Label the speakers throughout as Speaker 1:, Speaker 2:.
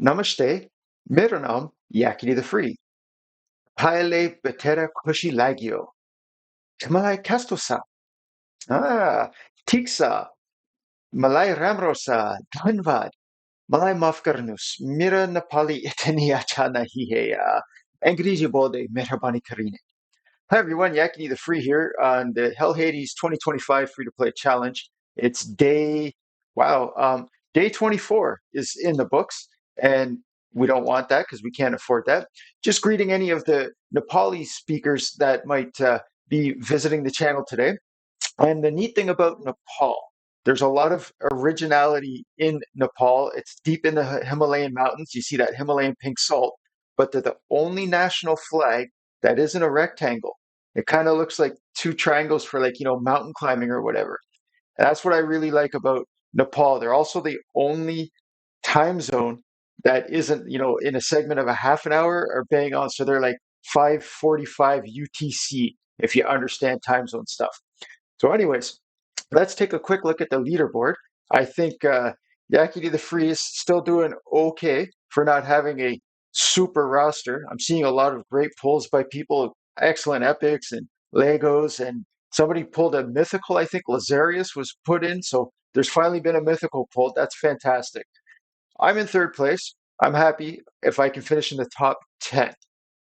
Speaker 1: नमस्ते, मेरो नाम याकिनी the Free. Pale betera kushi lagio. Malay kastosa. Ah, tiksa. Malay ramrosa. Dhanvad. Malay mafkarnus. Mira Nepali itani achana hiheya. Angriji bode mehrabani karine. Hi everyone, Yakini the Free here on the Hell Hades 2025 free to play challenge. It's day 24 is in the books, and we don't want that because we can't afford that. Just greeting any of the Nepali speakers that might be visiting the channel today. And the neat thing about Nepal, there's a lot of originality in Nepal. It's deep in the Himalayan mountains. You see that Himalayan pink salt, but they're the only national flag that isn't a rectangle. It kind of looks like two triangles for like, mountain climbing or whatever. And that's what I really like about Nepal. They're also the only time zone that isn't, in a segment of a half an hour or bang on. So they're like 5:45 UTC if you understand time zone stuff. So, anyways, let's take a quick look at the leaderboard. I think Yakety the Free is still doing okay for not having a super roster. I'm seeing a lot of great pulls by people, excellent epics and Legos, and somebody pulled a mythical. I think Lazarius was put in, so there's finally been a mythical pulled. That's fantastic. I'm in third place. I'm happy if I can finish in the top 10.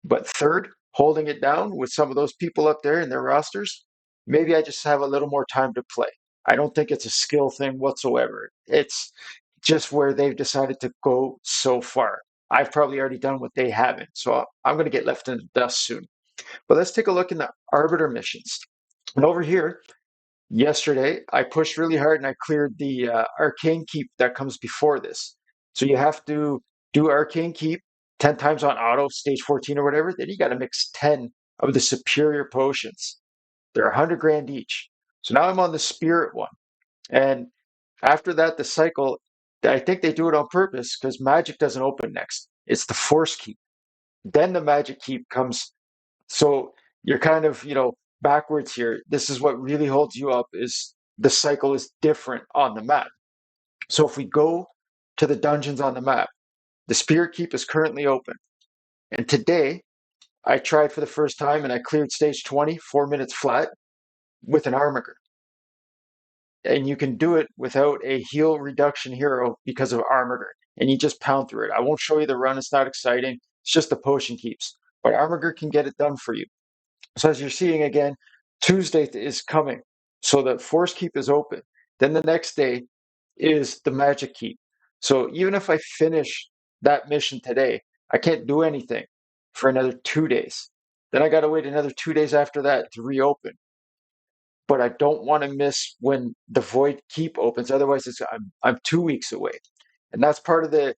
Speaker 1: But third, holding it down with some of those people up there in their rosters, maybe I just have a little more time to play. I don't think it's a skill thing whatsoever. It's just where they've decided to go so far. I've probably already done what they haven't. So I'm going to get left in the dust soon. But let's take a look in the Arbiter missions. And over here, yesterday, I pushed really hard and I cleared the Arcane Keep that comes before this. So you have to do Arcane Keep 10 times on auto, stage 14 or whatever. Then you got to mix 10 of the superior potions. They're 100 grand each. So now I'm on the Spirit one. And after that, the cycle, I think they do it on purpose because magic doesn't open next. It's the Force Keep. Then the Magic Keep comes, so you're kind of, backwards here. This is what really holds you up is the cycle is different on the map. So if we go to the dungeons on the map, the Spirit Keep is currently open. And today I tried for the first time and I cleared stage 20, 4 minutes flat with an Armiger. And you can do it without a heal reduction hero because of Armiger. And you just pound through it. I won't show you the run, it's not exciting. It's just the potion keeps. But Armiger can get it done for you. So as you're seeing again, Tuesday is coming. So the Force Keep is open. Then the next day is the Magic Keep. So even if I finish that mission today, I can't do anything for another 2 days. Then I got to wait another 2 days after that to reopen. But I don't want to miss when the Void Keep opens. Otherwise, I'm 2 weeks away. And that's part of the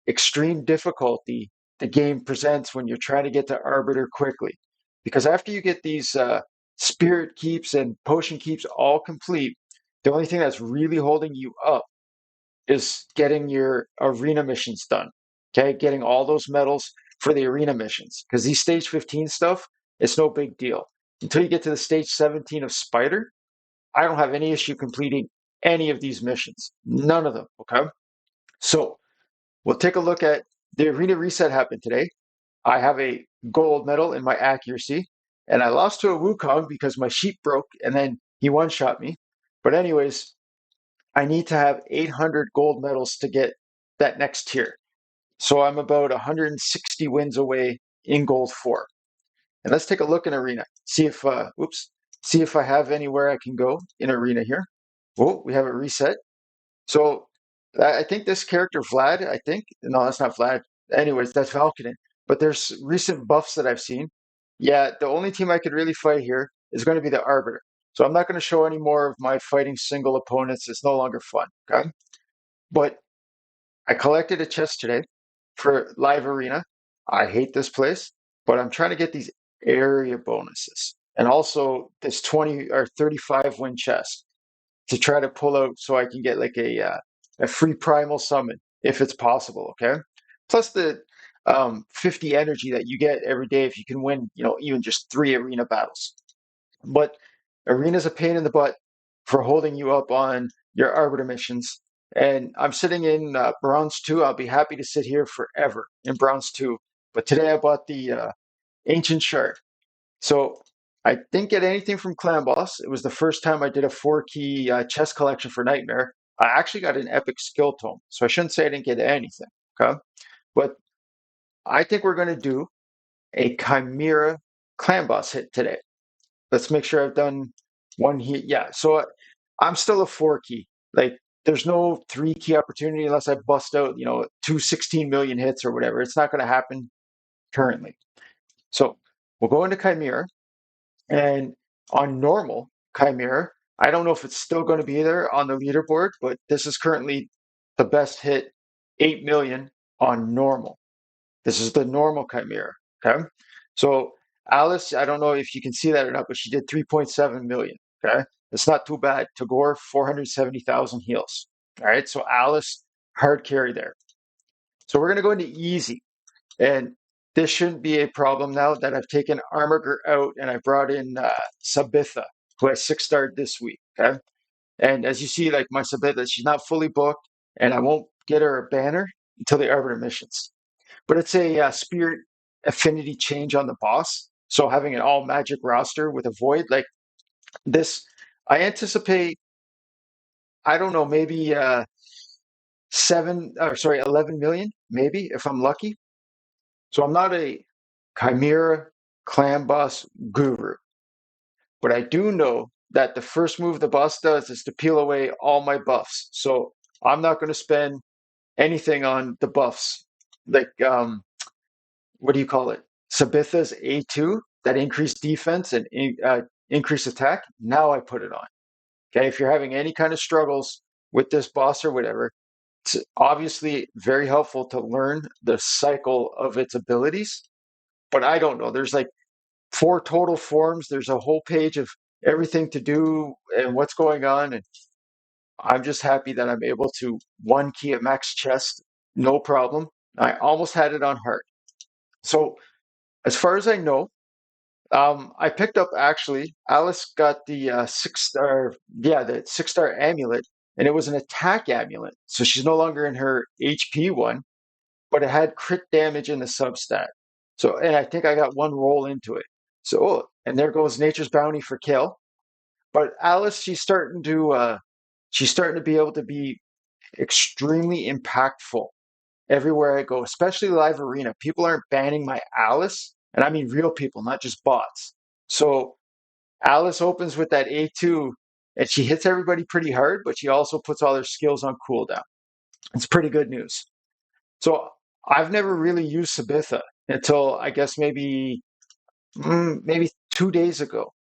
Speaker 1: extreme difficulty the game presents when you're trying to get to Arbiter quickly. Because after you get these spirit keeps and potion keeps all complete, the only thing that's really holding you up is getting your arena missions done. Okay, getting all those medals for the arena missions. Because these stage 15 stuff, it's no big deal. Until you get to the stage 17 of Spider, I don't have any issue completing any of these missions. None of them. Okay. So we'll take a look at the arena reset happened today. I have a gold medal in my accuracy, and I lost to a Wukong because my sheep broke, and then he one-shot me. But anyways, I need to have 800 gold medals to get that next tier. So I'm about 160 wins away in gold 4. And let's take a look in arena. See if see if I have anywhere I can go in arena here. Oh, we have a reset. So I think this character Vlad, I think. No, that's not Vlad. Anyways, that's Valkyrin. But there's recent buffs that I've seen. Yeah, the only team I could really fight here is going to be the Arbiter. So I'm not going to show any more of my fighting single opponents. It's no longer fun. Okay. But I collected a chest today for live arena. I hate this place, but I'm trying to get these area bonuses and also this 20 or 35 win chest to try to pull out so I can get like a free primal summon if it's possible. Okay, plus the 50 energy that you get every day if you can win, even just 3 arena battles. But arena's a pain in the butt for holding you up on your arbiter missions. And I'm sitting in bronze 2. I'll be happy to sit here forever in bronze 2. But today I bought the ancient shard. So I didn't get anything from Clan Boss. It was the first time I did a 4 key chest collection for Nightmare. I actually got an epic skill tome. So I shouldn't say I didn't get anything. Okay. But I think we're going to do a Chimera Clan Boss hit today. Let's make sure I've done one hit. Yeah. So I'm still a 4 key. Like there's no 3 key opportunity unless I bust out, 216 million hits or whatever. It's not going to happen currently. So we'll go into Chimera. And on normal Chimera, I don't know if it's still going to be there on the leaderboard, but this is currently the best hit, 8 million on normal. This is the normal Chimera. Okay. So Alice, I don't know if you can see that or not, but she did 3.7 million. Okay. It's not too bad. Tagore, 470,000 heals. All right. So Alice, hard carry there. So we're going to go into easy. And this shouldn't be a problem now that I've taken Armiger out and I brought in Sabitha, who I 6-starred this week. Okay. And as you see, like my Sabitha, she's not fully booked, and I won't get her a banner until the Arbiter Missions. But it's a spirit affinity change on the boss. So having an all magic roster with a void like this, I anticipate, I don't know, maybe 11 million, maybe if I'm lucky. So I'm not a Chimera clan boss guru, but I do know that the first move the boss does is to peel away all my buffs. So I'm not going to spend anything on the buffs. Like, what do you call it? Sabitha's A2 that increase defense and increase attack. Now I put it on. Okay. If you're having any kind of struggles with this boss or whatever, it's obviously very helpful to learn the cycle of its abilities. But I don't know. There's like 4 total forms. There's a whole page of everything to do and what's going on. And I'm just happy that I'm able to 1 key at max chest, no problem. I almost had it on hard. So as far as I know, I picked up actually, Alice got the 6-star, yeah, the 6-star amulet, and it was an attack amulet. So she's no longer in her HP one, but it had crit damage in the substat. So, and I think I got 1 roll into it. So, and there goes Nature's Bounty for kill. But Alice, she's starting to be able to be extremely impactful everywhere I go, especially live arena. People aren't banning my Alice, and I mean real people, not just bots. So Alice opens with that A2, and she hits everybody pretty hard, but she also puts all their skills on cooldown. It's pretty good news. So I've never really used Sabitha until I guess maybe 2 days ago,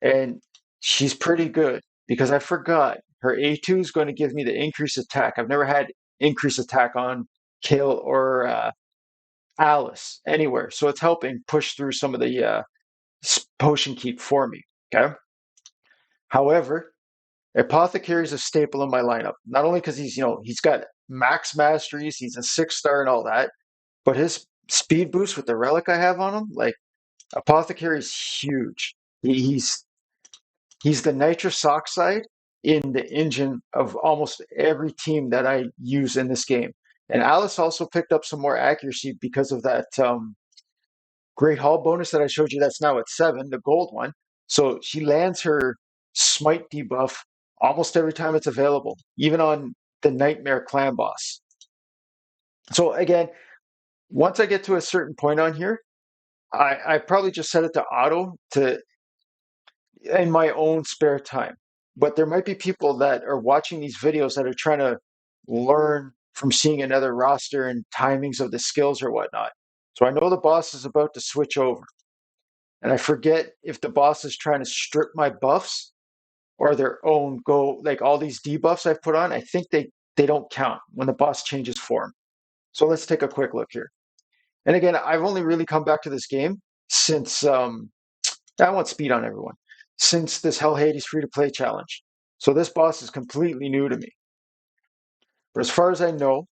Speaker 1: and she's pretty good because I forgot her A2 is going to give me the increased attack. I've never had increased attack on Kill or Alice anywhere, so it's helping push through some of the potion keep for me. Okay. However, Apothecary is a staple in my lineup. Not only because he's got max masteries, he's a 6-star and all that, but his speed boost with the relic I have on him, like Apothecary is huge. He's the nitrous oxide in the engine of almost every team that I use in this game. And Alice also picked up some more accuracy because of that Great Hall bonus that I showed you. That's now at 7, the gold one. So she lands her smite debuff almost every time it's available, even on the Nightmare clan boss. So again, once I get to a certain point on here, I probably just set it to auto to in my own spare time. But there might be people that are watching these videos that are trying to learn from seeing another roster and timings of the skills or whatnot. So I know the boss is about to switch over. And I forget if the boss is trying to strip my buffs or their own go, like all these debuffs I've put on. I think they don't count when the boss changes form. So let's take a quick look here. And again, I've only really come back to this game since I want speed on everyone since this Hell Hades free to play challenge. So this boss is completely new to me. But as far as I know,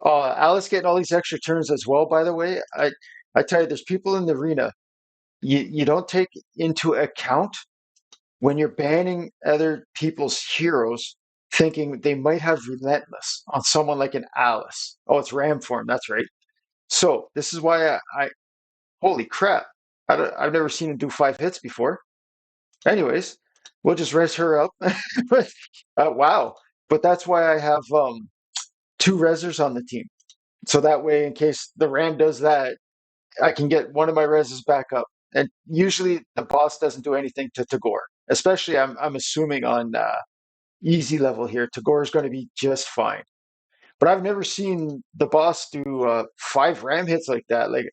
Speaker 1: Alice getting all these extra turns as well. By the way, I tell you, there's people in the arena you don't take into account when you're banning other people's heroes thinking they might have Relentless on someone like an Alice. Oh, it's Ram form. That's right. So this is why holy crap. I've never seen him do 5 hits before. Anyways, we'll just res her up. Wow. But that's why I have two resers on the team. So that way, in case the Ram does that, I can get one of my reses back up. And usually the boss doesn't do anything to Tagore. Especially I'm assuming on easy level here, Tagore is going to be just fine. But I've never seen the boss do 5 ram hits like that. Like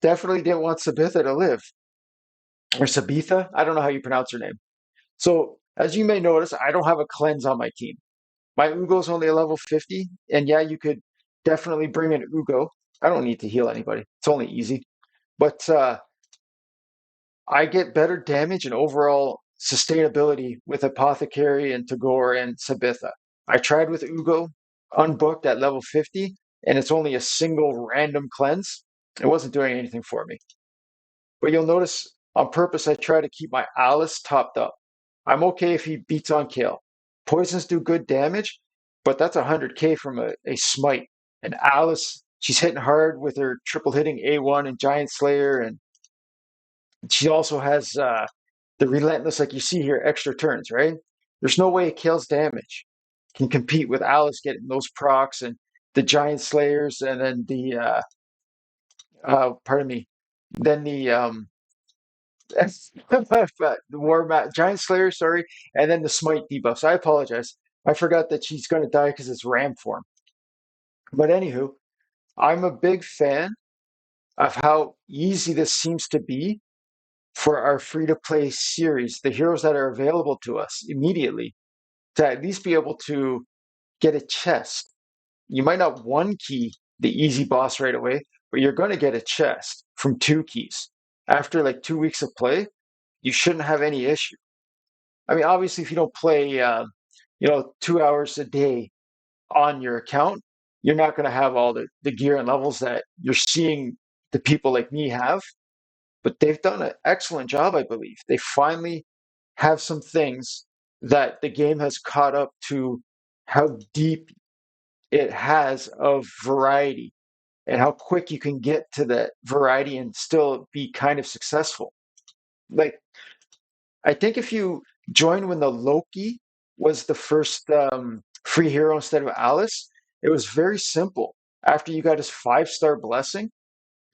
Speaker 1: definitely didn't want Sabitha to live. Or Sabitha. I don't know how you pronounce her name. So as you may notice, I don't have a cleanse on my team. My Ugo's only a level 50, and yeah, you could definitely bring in Ugo. I don't need to heal anybody. It's only easy. But I get better damage and overall sustainability with Apothecary and Tagore and Sabitha. I tried with Ugo, unbooked at level 50, and it's only a single random cleanse. It wasn't doing anything for me. But you'll notice on purpose, I try to keep my Alice topped up. I'm okay if he beats on Kale. Poisons do good damage, but that's 100k from a smite. And Alice, she's hitting hard with her triple hitting A1 and Giant Slayer, and she also has the Relentless, like you see here, extra turns, right? There's no way Kale's damage can compete with Alice getting those procs and the Giant Slayers, and then pardon me, then the Giant Slayer, sorry, and then the Smite debuffs. I apologize. I forgot that she's going to die because it's Ram form. But anywho, I'm a big fan of how easy this seems to be for our free to play series, the heroes that are available to us immediately, to at least be able to get a chest. You might not one key the easy boss right away, but you're going to get a chest from 2 keys. After like 2 weeks of play, you shouldn't have any issue. I mean, obviously, if you don't play, 2 hours a day on your account, you're not going to have all the gear and levels that you're seeing the people like me have. But they've done an excellent job, I believe. They finally have some things that the game has caught up to how deep it has of variety and how quick you can get to that variety and still be kind of successful. Like, I think if you join when the Loki was the first free hero instead of Alice, it was very simple. After you got his 5-star blessing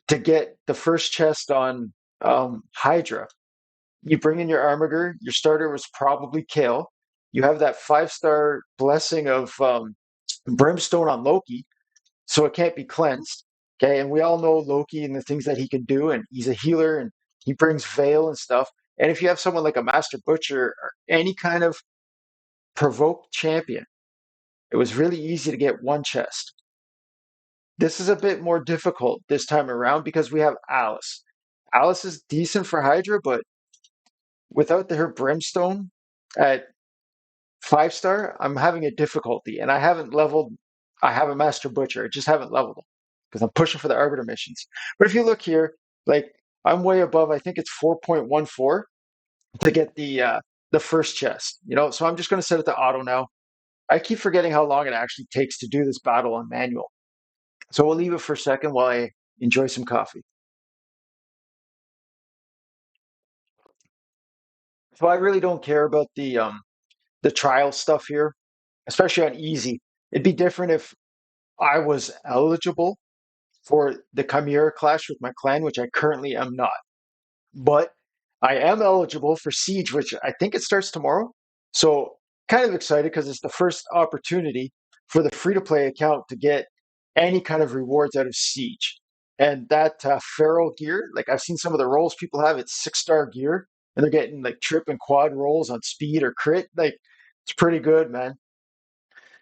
Speaker 1: to get the first chest on Hydra, you bring in your Armiger. Your starter was probably Kale. You have that 5-star blessing of Brimstone on Loki, so it can't be cleansed. Okay, and we all know Loki and the things that he can do, and he's a healer and he brings Veil and stuff. And if you have someone like a Master Butcher or any kind of provoked champion, it was really easy to get one chest. This is a bit more difficult this time around because we have Alice. Alice is decent for Hydra, but without her Brimstone at 5-star, I'm having a difficulty, and I haven't leveled. I have a Master Butcher, I just haven't leveled them because I'm pushing for the Arbiter missions. But if you look here, like I'm way above. I think it's 4.14 to get the first chest. So I'm just going to set it to auto now. I keep forgetting how long it actually takes to do this battle on manual. So we'll leave it for a second while I enjoy some coffee. So I really don't care about the trial stuff here, especially on easy. It'd be different if I was eligible for the Chimera clash with my clan, which I currently am not. But I am eligible for Siege, which I think it starts tomorrow. So kind of excited because it's the first opportunity for the free to play account to get any kind of rewards out of Siege. And that feral gear, like I've seen some of the rolls people have, it's 6-star gear, and they're getting like trip and quad rolls on speed or crit. Like it's pretty good, man.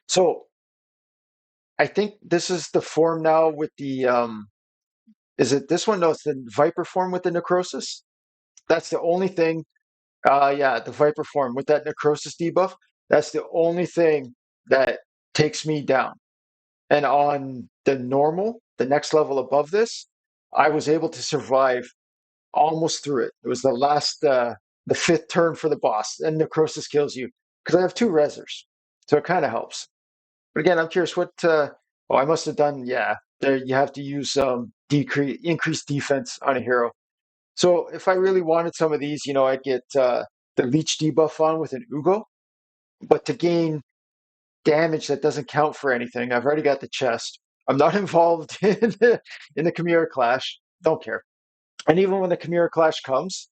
Speaker 1: So I think this is the form now with the is it this one? No, it's the Viper form with the necrosis. That's the only thing. Yeah, the Viper form with that necrosis debuff. That's the only thing that takes me down. And on the normal, the next level above this, I was able to survive almost through it. It was the 5th turn for the boss, and necrosis kills you. because I have two rezzers, so it kind of helps. But again, I'm curious what. Oh, I must have done. Yeah, there you have to use decrease increased defense on a hero. So if I really wanted some of these, I'd get the leech debuff on with an Ugo, but to gain damage that doesn't count for anything, I've already got the chest. I'm not involved in the Chimera Clash. Don't care. And even when the Chimera Clash comes,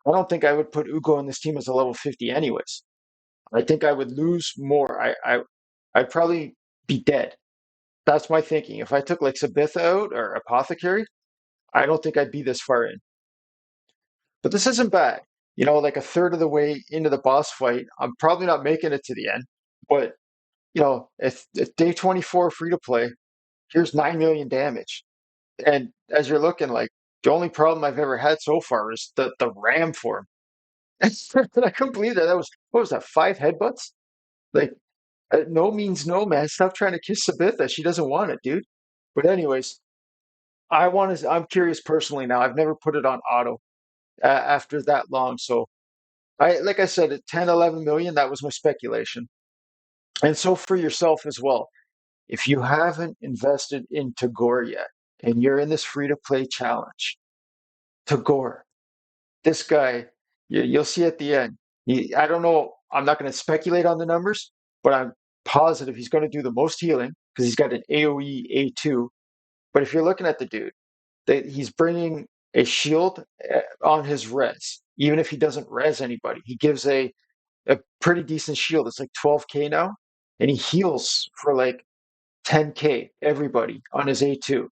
Speaker 1: I don't think I would put Ugo in this team as a level 50 anyways. I think I would lose more. I'd probably be dead. That's my thinking. If I took like Sabitha out or Apothecary, I don't think I'd be this far in. But this isn't bad. Like a third of the way into the boss fight, I'm probably not making it to the end. But, if day 24 free to play, here's 9 million damage. And as you're looking, like the only problem I've ever had so far is the ram form. I couldn't believe that. That was, what was that, 5 headbutts? Like, no means no, man. Stop trying to kiss Sabitha. She doesn't want it, dude. But anyways, I'm curious personally now. I've never put it on auto after that long. So like I said, at 10, 11 million, that was my speculation. And so for yourself as well, if you haven't invested in Tagore yet, and you're in this free to play challenge, Tagore, this guy, you'll see at the end. I don't know. I'm not going to speculate on the numbers, but I'm positive he's going to do the most healing because he's got an AoE A2. But if you're looking at the dude, he's bringing a shield on his res, even if he doesn't res anybody. He gives a pretty decent shield. It's like 12k now, and he heals for like 10k everybody on his A2,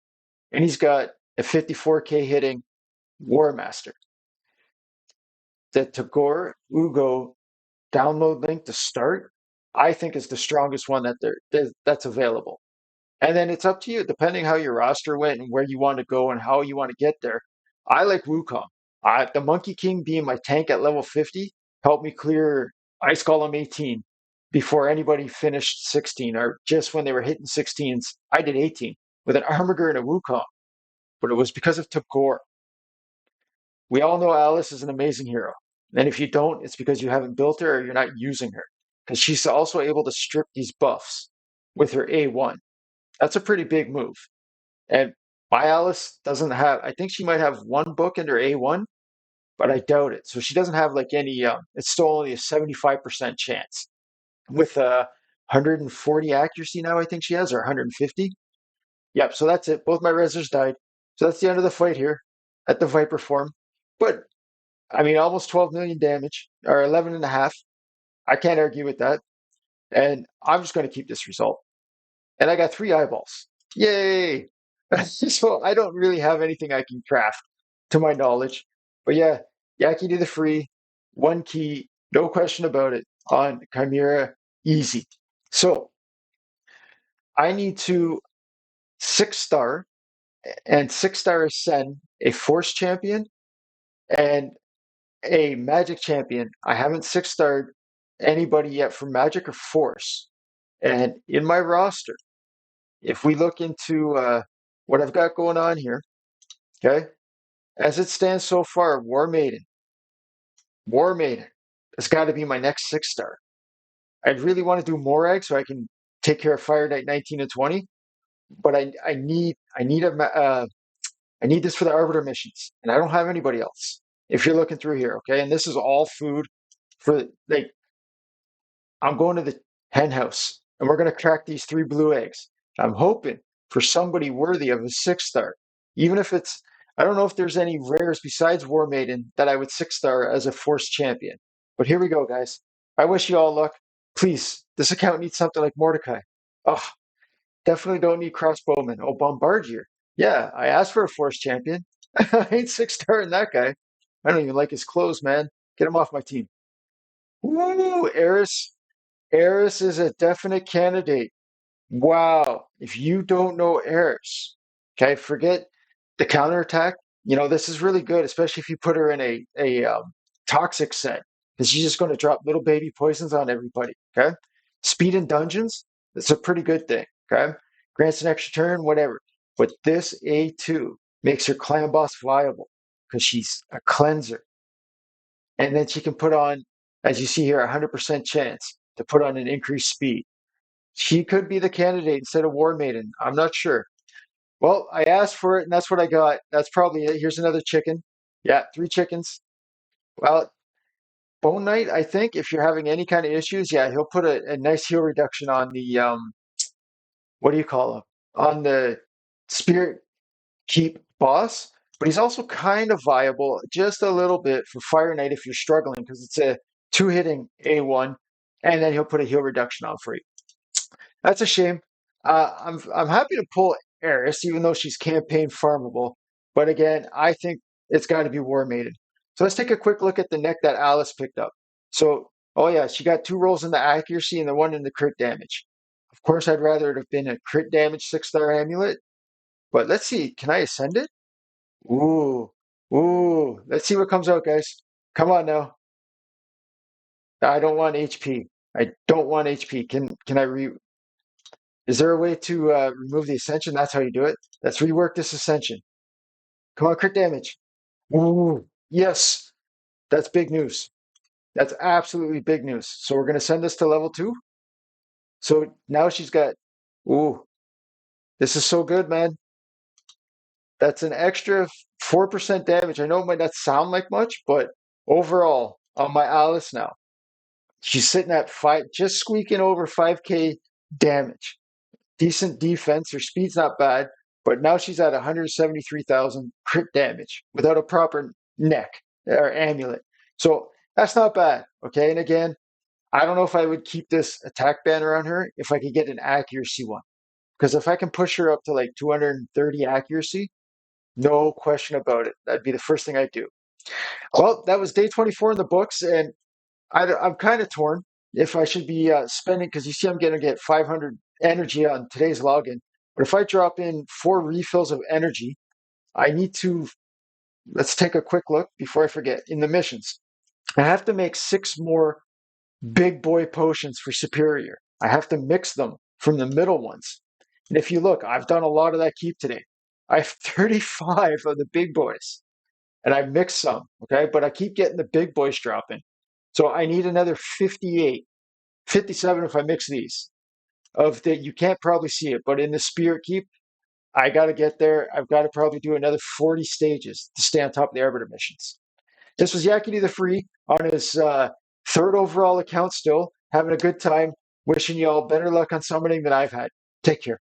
Speaker 1: and he's got a 54k hitting War Master. The Tagore Ugo download link to start, I think is the strongest one that's available. And then it's up to you, depending how your roster went and where you want to go and how you want to get there. I like Wukong. The Monkey King being my tank at level 50 helped me clear Ice Golem 18 before anybody finished 16, or just when they were hitting 16s. I did 18 with an Armiger and a Wukong, but it was because of Tagore. We all know Alice is an amazing hero. And if you don't, it's because you haven't built her or you're not using her. Because she's also able to strip these buffs with her A1. That's a pretty big move. And my Alice doesn't have, I think she might have one book in her A1, but I doubt it. So she doesn't have like any, it's still only a 75% chance. With 140 accuracy now, I think she has, or 150. Yep, so that's it. Both my rezzers died. So that's the end of the fight here at the Viper form. But I mean, almost 12 million damage, or 11 and a half. I can't argue with that. And I'm just going to keep this result. And I got 3 eyeballs. Yay! So I don't really have anything I can craft to my knowledge. But yeah, Yaki to the free, 1 key, no question about it, on Chimera, easy. So I need to 6-star and 6-star ascend a Force champion and a Magic champion. I haven't 6-starred anybody yet for Magic or Force. And in my roster, if we look into what I've got going on here, okay, as it stands so far, War Maiden has got to be my next 6-star. I'd really want to do Morag so I can take care of Fire Knight 19 and 20, but I need this for the Arbiter missions, and I don't have anybody else. If you're looking through here, okay, and this is all food for like I'm going to the hen house and we're going to crack these 3 blue eggs. I'm hoping for somebody worthy of a 6-star, even if it's, I don't know if there's any rares besides War Maiden that I would 6-star as a Force champion. But here we go, guys. I wish you all luck. Please, this account needs something like Mordecai. Oh, definitely don't need Crossbowman. Oh, Bombardier. Yeah, I asked for a Force champion. I ain't 6-starring that guy. I don't even like his clothes, man. Get him off my team. Woo, Eris is a definite candidate. Wow. If you don't know Eris, okay, forget the counterattack. This is really good, especially if you put her in a toxic set, because she's just going to drop little baby poisons on everybody. Okay. Speed in dungeons, that's a pretty good thing. Okay. Grants an extra turn, whatever. But this A2 makes her clan boss viable because she's a cleanser. And then she can put on As you see here, 100% chance to put on an increased speed. She could be the candidate instead of War Maiden. I'm not sure. Well, I asked for it, and that's what I got. That's probably it. Here's another chicken. Yeah, three chickens. Well, Bone Knight, I think if you're having any kind of issues, yeah, he'll put a nice heal reduction on the what do you call him? On the Spirit Keep boss. But he's also kind of viable just a little bit for Fire Knight if you're struggling because it's a two-hitting A1, and then he'll put a heal reduction on for you. That's a shame. I'm happy to pull Eris, even though she's campaign farmable. But again, I think it's got to be War Maiden. So let's take a quick look at the neck that Alice picked up. So, oh yeah, she got 2 rolls in the accuracy and the 1 in the crit damage. Of course, I'd rather it have been a crit damage 6-star amulet. But let's see, can I ascend it? Ooh, ooh. Let's see what comes out, guys. Come on now. I don't want HP. I don't want HP. Can I re? Is there a way to remove the ascension? That's how you do it. Let's rework this ascension. Come on, crit damage. Ooh, yes. That's big news. That's absolutely big news. So we're going to send this to level 2. So now she's got, ooh, this is so good, man. That's an extra 4% damage. I know it might not sound like much, but overall, on my Alice now, she's sitting at 5, just squeaking over 5k damage. Decent defense. Her speed's not bad, but now she's at 173,000 crit damage without a proper neck or amulet. So that's not bad. Okay. And again, I don't know if I would keep this attack banner on her if I could get an accuracy one. Because if I can push her up to like 230 accuracy, no question about it. That'd be the first thing I'd do. Well, that was day 24 in the books, and I'm kind of torn if I should be spending, because you see I'm going to get 500 energy on today's login. But if I drop in 4 refills of energy, I need to, let's take a quick look before I forget, in the missions. I have to make 6 more big boy potions for Superior. I have to mix them from the middle ones. And if you look, I've done a lot of that keep today. I have 35 of the big boys, and I mixed some, okay? But I keep getting the big boys dropping. So I need another 58, 57 if I mix these. Of that, you can't probably see it, but in the Spirit Keep, I got to get there. I've got to probably do another 40 stages to stay on top of the Arbiter missions. This was Yakety the Free on his 3rd overall account still, having a good time. Wishing you all better luck on summoning than I've had. Take care.